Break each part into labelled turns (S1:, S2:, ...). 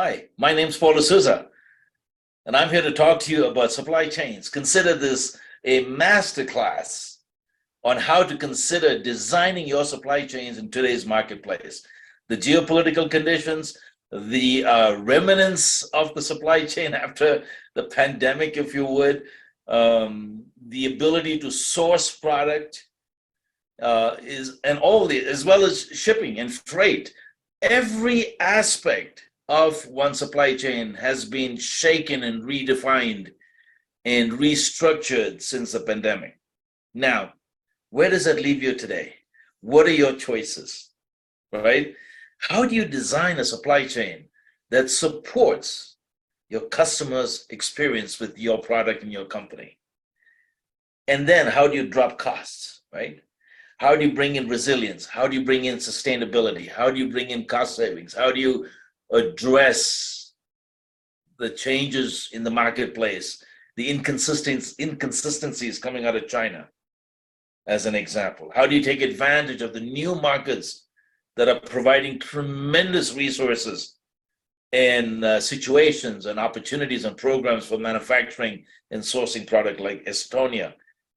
S1: Hi, my name's Paul D'Souza, and I'm here to talk to you about supply chains. Consider this a masterclass on how to consider designing your supply chains in today's marketplace. The geopolitical conditions, the remnants of the supply chain after the pandemic, if you would, the ability to source product and all the, as well as shipping and freight. Every aspect of one supply chain has been shaken and redefined and restructured since the pandemic. Now, where does that leave you today? What are your choices, right? How do you design a supply chain that supports your customers' experience with your product and your company? And then how do you drop costs, right? How do you bring in resilience? How do you bring in sustainability? How do you bring in cost savings? How do you address the changes in the marketplace, the inconsistencies coming out of China, as an example? How do you take advantage of the new markets that are providing tremendous resources and situations and opportunities and programs for manufacturing and sourcing product like Estonia,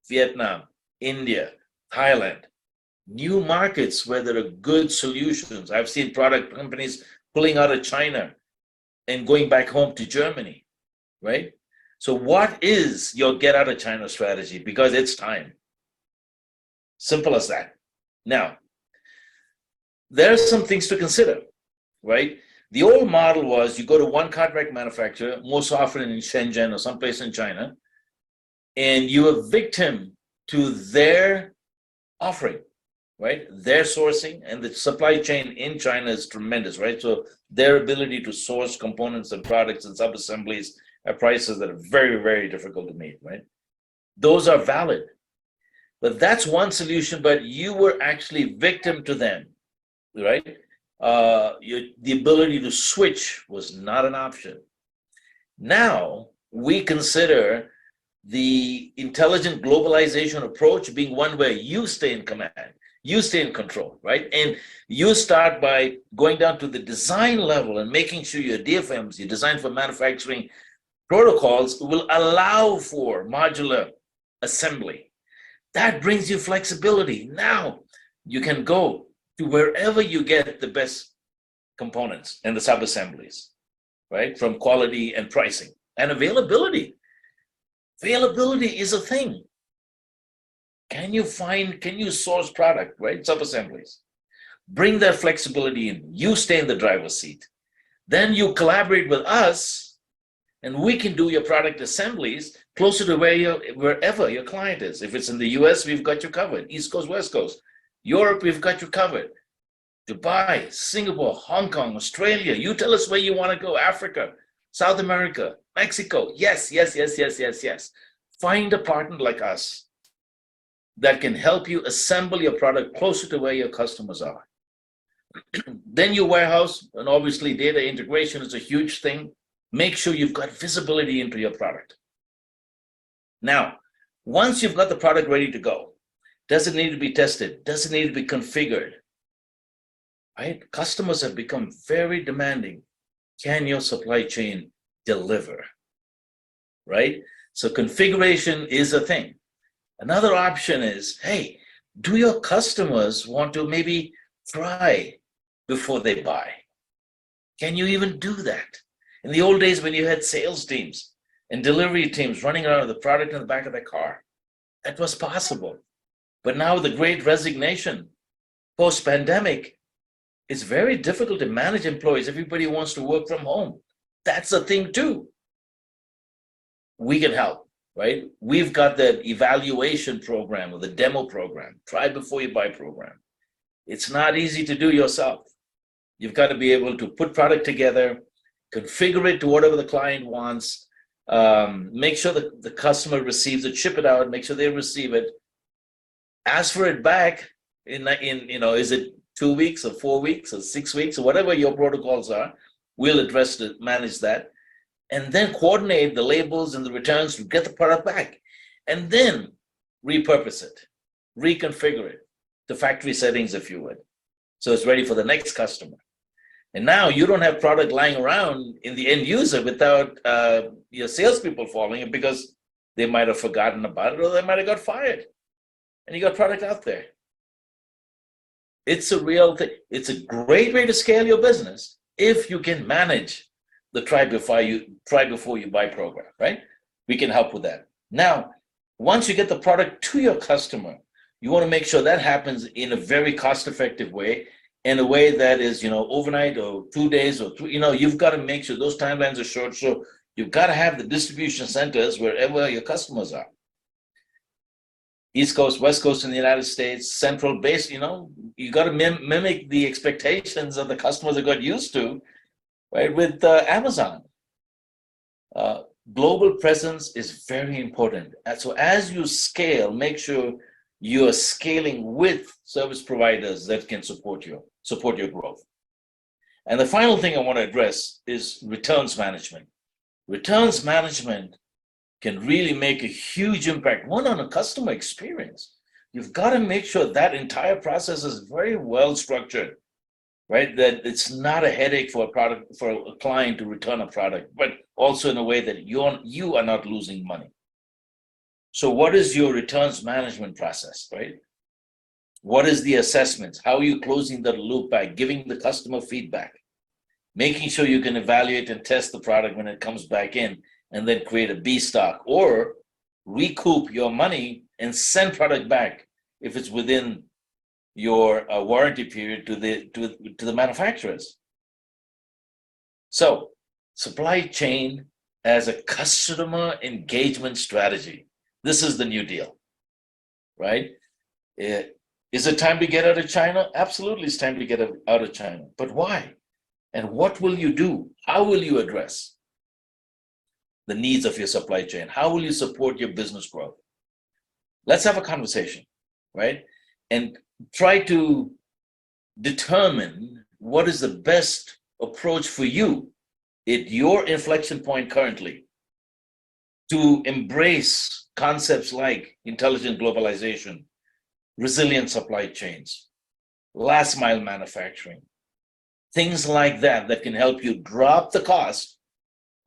S1: Vietnam, India, Thailand? New markets where there are good solutions. I've seen product companies pulling out of China and going back home to Germany, right? So what is your get out of China strategy? Because it's time. Simple as that. Now, there are some things to consider, right? The old model was you go to one contract manufacturer, most often in Shenzhen or someplace in China, and you are victim to their offering, right? Their sourcing, and the supply chain in China is tremendous, right? So their ability to source components and products and sub-assemblies at prices that are very, very difficult to meet, right? Those are valid. But that's one solution, but you were actually victim to them, right? The ability to switch was not an option. Now we consider the intelligent globalization approach being one where you stay in command, you stay in control, right? And you start by going down to the design level and making sure your DFMs, your design for manufacturing protocols, will allow for modular assembly. That brings you flexibility. Now you can go to wherever you get the best components and the sub-assemblies, right? From quality and pricing and availability. Availability is a thing. Can you source product, right? Sub-assemblies. Bring that flexibility in. You stay in the driver's seat. Then you collaborate with us, and we can do your product assemblies closer to wherever your client is. If it's in the US, we've got you covered. East Coast, West Coast. Europe, we've got you covered. Dubai, Singapore, Hong Kong, Australia. You tell us where you want to go. Africa, South America, Mexico. Yes, yes, yes, yes, yes, yes. Find a partner like us that can help you assemble your product closer to where your customers are. Then your warehouse, and obviously data integration is a huge thing. Make sure you've got visibility into your product. Now, once you've got the product ready to go, does it need to be tested? Does it need to be configured? Right? Customers have become very demanding. Can your supply chain deliver? Right? So configuration is a thing. Another option is, hey, do your customers want to maybe try before they buy? Can you even do that? In the old days when you had sales teams and delivery teams running around with the product in the back of their car, that was possible. But now with the great resignation, post-pandemic, it's very difficult to manage employees. Everybody wants to work from home. That's a thing too. We can help. Right? We've got that evaluation program or the demo program, try before you buy program. It's not easy to do yourself. You've got to be able to put product together, configure it to whatever the client wants, make sure that the customer receives it, ship it out, make sure they receive it, ask for it back in is it 2 weeks or 4 weeks or 6 weeks or whatever your protocols are. We'll address it, manage that. And then coordinate the labels and the returns to get the product back. And then repurpose it, reconfigure it to factory settings, if you would. So it's ready for the next customer. And now you don't have product lying around in the end user without your salespeople following it because they might have forgotten about it or they might have got fired. And you got product out there. It's a real thing. It's a great way to scale your business if you can manage the try before you buy program, right? We can help with that. Now, once you get the product to your customer, you want to make sure that happens in a very cost-effective way, in a way that is, overnight or 2 days or you've got to make sure those timelines are short. So you've got to have the distribution centers wherever your customers are. East Coast, West Coast in the United States, central base, you got to mimic the expectations of the customers that got used to, right? With Amazon. Global presence is very important. And so as you scale, make sure you're scaling with service providers that can support your growth. And the final thing I want to address is returns management. Returns management can really make a huge impact, one on a customer experience. You've got to make sure that entire process is very well structured, right? That it's not a headache for a client to return a product, but also in a way that you are not losing money. So what is your returns management process, right? What is the assessments? How are you closing the loop by giving the customer feedback, making sure you can evaluate and test the product when it comes back in, and then create a B stock or recoup your money and send product back if it's within your warranty period to the manufacturers. So supply chain as a customer engagement strategy. This is the new deal, right? Is it time to get out of China? Absolutely, it's time to get out of China. But why? And what will you do? How will you address the needs of your supply chain? How will you support your business growth? Let's have a conversation, right? And try to determine what is the best approach for you at your inflection point currently to embrace concepts like intelligent globalization, resilient supply chains, last mile manufacturing, things like that can help you drop the cost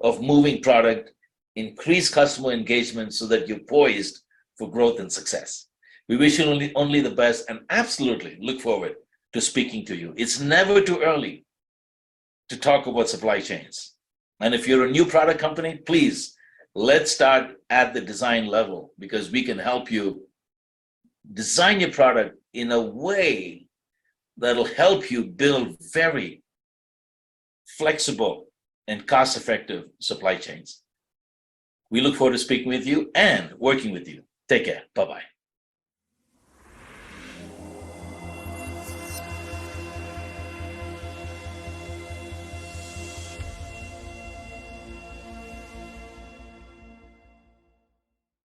S1: of moving product, increase customer engagement so that you're poised for growth and success. We wish you only the best and absolutely look forward to speaking to you. It's never too early to talk about supply chains. And if you're a new product company, please, let's start at the design level because we can help you design your product in a way that'll help you build very flexible and cost-effective supply chains. We look forward to speaking with you and working with you. Take care. Bye-bye.